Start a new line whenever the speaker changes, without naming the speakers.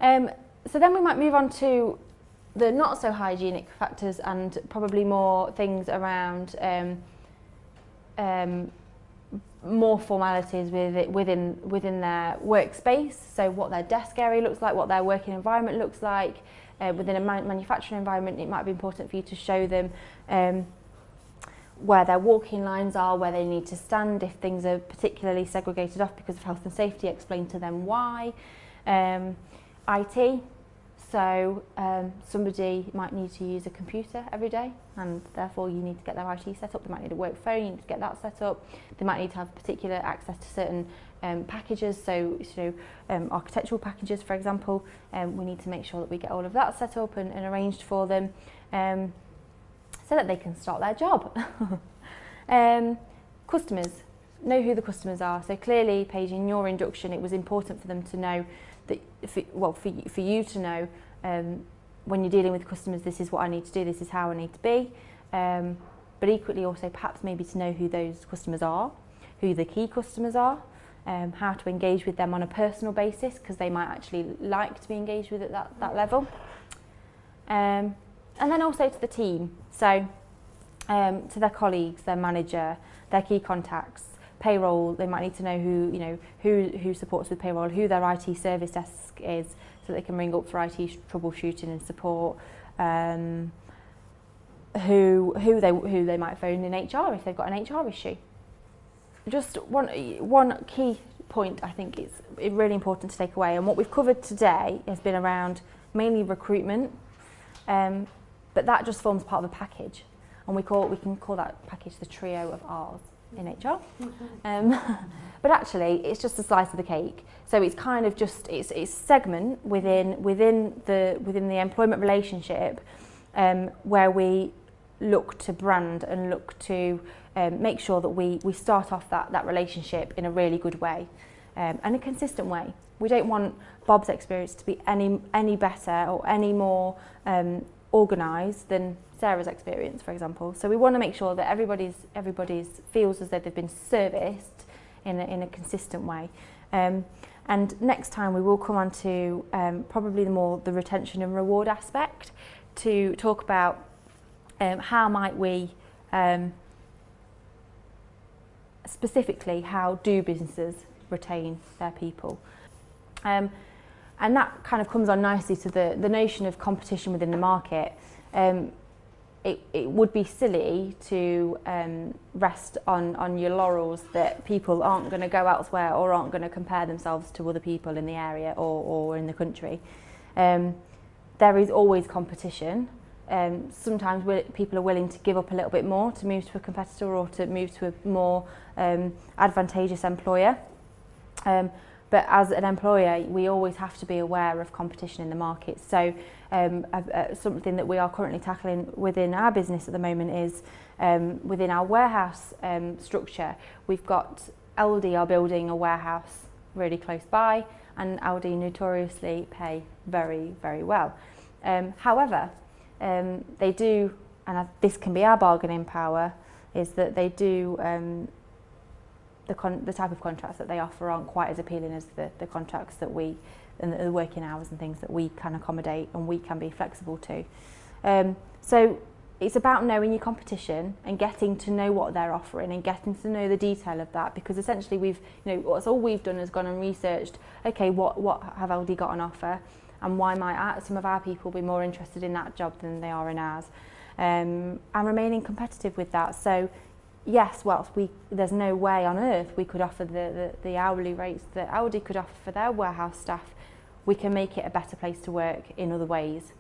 So then we might move on to the not so hygienic factors and probably more things around more formalities within their workspace. So what their desk area looks like, what their working environment looks like. Within a manufacturing environment, it might be important for you to show them where their walking lines are, where they need to stand. If things are particularly segregated off because of health and safety, explain to them why. IT, so somebody might need to use a computer every day, and therefore you need to get their IT set up. They might need a work phone, you need to get that set up. They might need to have particular access to certain packages, so architectural packages, for example. We need to make sure that we get all of that set up and arranged for them, so that they can start their job. Customers, know who the customers are. So clearly, Paige, in your induction, it was important for them to know that, for you to know when you're dealing with customers, this is what I need to do, this is how I need to be. But equally also perhaps maybe to know who those customers are, who the key customers are, how to engage with them on a personal basis, because they might actually like to be engaged with at that level. And then also to the team, so to their colleagues, their manager, their key contacts, payroll. They might need to know who supports with payroll, who their IT service desk is, so they can ring up for IT troubleshooting and support. Who they might phone in HR if they've got an HR issue. Just one key point I think is really important to take away, and what we've covered today has been around mainly recruitment, but that just forms part of a package, and we can call that package the trio of R's in HR. But actually it's just a slice of the cake, so it's kind of just it's segment within the employment relationship, where we look to brand and look to make sure that we start off that relationship in a really good way, and a consistent way. We don't want Bob's experience to be any better or any more organised than Sarah's experience, for example. So we want to make sure that everybody's feels as though they've been serviced in a consistent way. And next time we will come on to probably the retention and reward aspect, to talk about how might we specifically, how do businesses retain their people? And that kind of comes on nicely to the notion of competition within the market. It would be silly to rest on your laurels that people aren't going to go elsewhere or aren't going to compare themselves to other people in the area or in the country. There is always competition. Sometimes people are willing to give up a little bit more to move to a competitor or to move to a more advantageous employer. But as an employer, we always have to be aware of competition in the market. So something that we are currently tackling within our business at the moment is within our warehouse structure. We've got Aldi are building a warehouse really close by, and Aldi notoriously pay very, very well. However, they do, and this can be our bargaining power, is that they do the type of contracts that they offer aren't quite as appealing as the contracts that we, and the working hours and things that we can accommodate and we can be flexible to. So it's about knowing your competition and getting to know what they're offering and getting to know the detail of that, because essentially that's all we've done is gone and researched, okay, what have Aldi got on offer, and why might some of our people be more interested in that job than they are in ours, and remaining competitive with that. So yes, whilst there's no way on earth we could offer the hourly rates that Aldi could offer for their warehouse staff, we can make it a better place to work in other ways.